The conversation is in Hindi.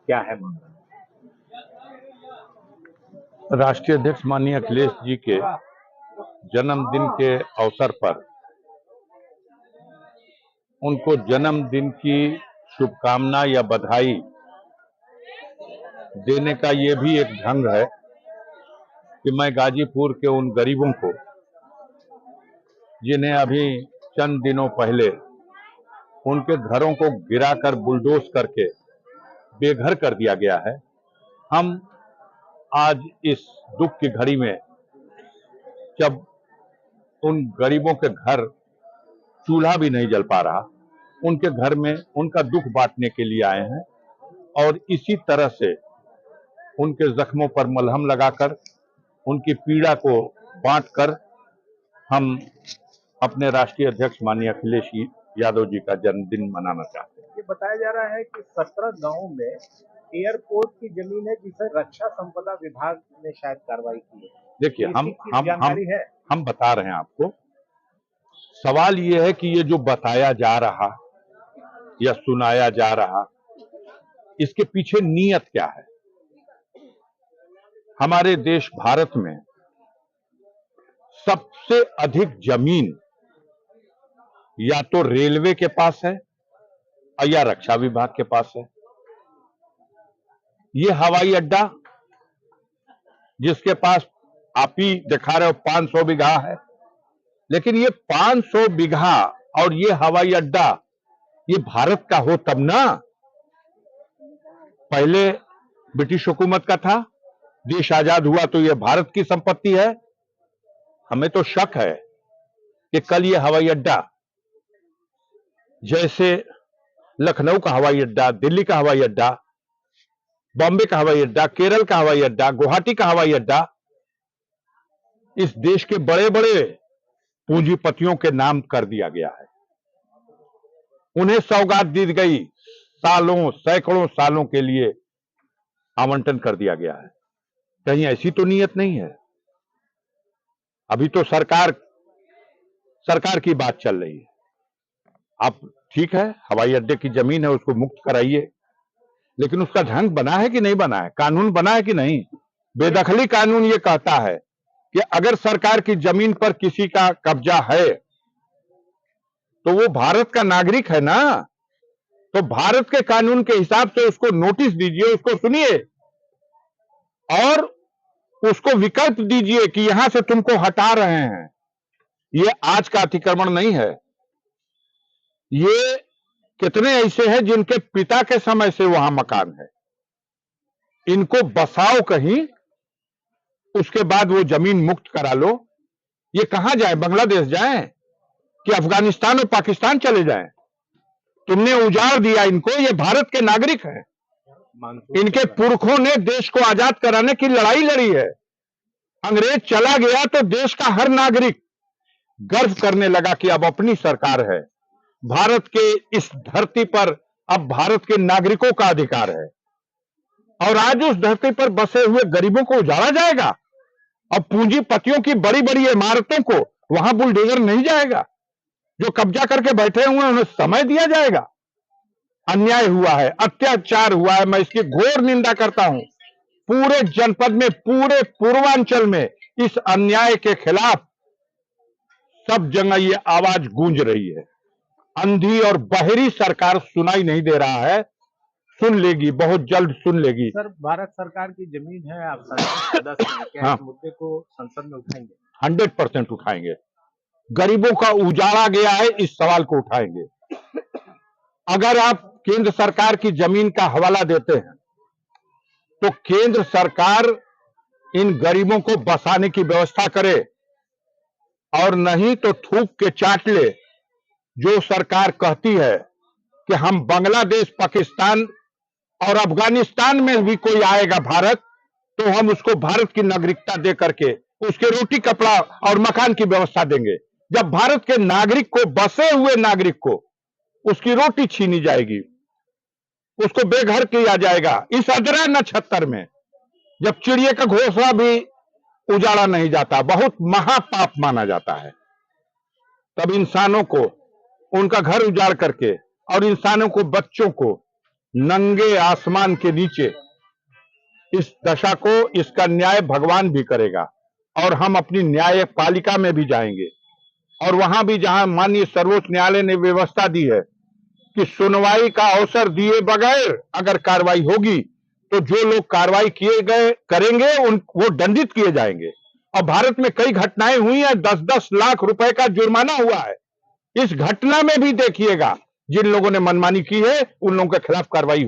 क्या है मामला? राष्ट्रीय अध्यक्ष माननीय अखिलेश जी के जन्मदिन के अवसर पर उनको जन्मदिन की शुभकामना या बधाई देने का ये भी एक ढंग है कि मैं गाजीपुर के उन गरीबों को, जिन्हें अभी चंद दिनों पहले उनके घरों को गिराकर बुलडोज करके बेघर कर दिया गया है, हम आज इस दुख की घड़ी में, जब उन गरीबों के घर चूल्हा भी नहीं जल पा रहा, उनके घर में उनका दुख बांटने के लिए आए हैं और इसी तरह से उनके जख्मों पर मलहम लगाकर उनकी पीड़ा को बांटकर हम अपने राष्ट्रीय अध्यक्ष माननीय अखिलेश यादव जी का जन्मदिन मनाना चाहते हैं। ये बताया जा रहा है कि 17 गांवों में एयरपोर्ट की जमीन है जिसे रक्षा संपदा विभाग ने शायद कार्रवाई की है। देखिए, हम बता रहे हैं आपको। सवाल ये है कि ये जो बताया जा रहा या सुनाया जा रहा, इसके पीछे नीयत क्या है? हमारे देश भारत में सबसे अधिक जमीन या तो रेलवे के पास है या रक्षा विभाग के पास है। ये हवाई अड्डा जिसके पास आप ही दिखा रहे हो 500 बीघा है, लेकिन ये 500 बीघा और ये हवाई अड्डा ये भारत का हो तब ना। पहले ब्रिटिश हुकूमत का था, देश आजाद हुआ तो ये भारत की संपत्ति है। हमें तो शक है कि कल ये हवाई अड्डा, जैसे लखनऊ का हवाई अड्डा, दिल्ली का हवाई अड्डा, बॉम्बे का हवाई अड्डा, केरल का हवाई अड्डा, गुवाहाटी का हवाई अड्डा, इस देश के बड़े बड़े पूंजीपतियों के नाम कर दिया गया है। उन्हें सौगात दी गई, सालों सैकड़ों सालों के लिए आवंटन कर दिया गया है। कहीं ऐसी तो नीयत नहीं है? अभी तो सरकार की बात चल रही है। आप ठीक है, हवाई अड्डे की जमीन है, उसको मुक्त कराइए, लेकिन उसका ढंग बना है कि नहीं बना है? कानून बना है कि नहीं? बेदखली कानून ये कहता है कि अगर सरकार की जमीन पर किसी का कब्जा है तो वो भारत का नागरिक है ना। तो भारत के कानून के हिसाब से उसको नोटिस दीजिए, उसको सुनिए और उसको विकल्प दीजिए कि यहां से तुमको हटा रहे हैं। ये आज का अतिक्रमण नहीं है। ये कितने ऐसे हैं जिनके पिता के समय से वहां मकान है, इनको बसाओ कहीं, उसके बाद वो जमीन मुक्त करा लो। ये कहां जाए? बांग्लादेश जाएं कि अफगानिस्तान और पाकिस्तान चले जाएं? तुमने उजाड़ दिया इनको। ये भारत के नागरिक हैं। इनके पुरखों ने देश को आजाद कराने की लड़ाई लड़ी है। अंग्रेज चला गया तो देश का हर नागरिक गर्व करने लगा कि अब अपनी सरकार है। भारत के इस धरती पर अब भारत के नागरिकों का अधिकार है और आज उस धरती पर बसे हुए गरीबों को उजाड़ा जाएगा और पूंजीपतियों की बड़ी बड़ी इमारतों को वहां बुलडोजर नहीं जाएगा। जो कब्जा करके बैठे हुए हैं उन्हें समय दिया जाएगा। अन्याय हुआ है, अत्याचार हुआ है। मैं इसकी घोर निंदा करता हूं। पूरे जनपद में, पूरे पूर्वांचल में इस अन्याय के खिलाफ सब जगह ये आवाज गूंज रही है। अंधी और बहरी सरकार सुनाई नहीं दे रहा है। सुन लेगी, बहुत जल्द सुन लेगी। सर, भारत सरकार की जमीन है, आप संसद सदस्य हैं, क्या इस मुद्दे को संसद में उठाएंगे? 100% उठाएंगे। गरीबों का उजाड़ा गया है, इस सवाल को उठाएंगे। अगर आप केंद्र सरकार की जमीन का हवाला देते हैं तो केंद्र सरकार इन गरीबों को बसाने की व्यवस्था करे और नहीं तो थूक के चाट ले। जो सरकार कहती है कि हम बांग्लादेश, पाकिस्तान और अफगानिस्तान में भी कोई आएगा भारत तो हम उसको भारत की नागरिकता दे करके उसके रोटी कपड़ा और मकान की व्यवस्था देंगे। जब भारत के नागरिक को, बसे हुए नागरिक को उसकी रोटी छीनी जाएगी, उसको बेघर किया जाएगा इस अदरा नक्षत्र में, जब चिड़िया का घोंसला भी उजाड़ा नहीं जाता, बहुत महापाप माना जाता है, तब इंसानों को उनका घर उजाड़ करके और इंसानों को, बच्चों को नंगे आसमान के नीचे इस दशा को, इसका न्याय भगवान भी करेगा। और हम अपनी न्यायपालिका में भी जाएंगे और वहां भी जहां माननीय सर्वोच्च न्यायालय ने व्यवस्था दी है कि सुनवाई का अवसर दिए बगैर अगर कार्रवाई होगी तो जो लोग कार्रवाई किए गए करेंगे वो दंडित किए जाएंगे। और भारत में कई घटनाएं हुई हैं, 10-10 लाख रुपए का जुर्माना हुआ है। इस घटना में भी देखिएगा जिन लोगों ने मनमानी की है उन लोगों के खिलाफ कार्रवाई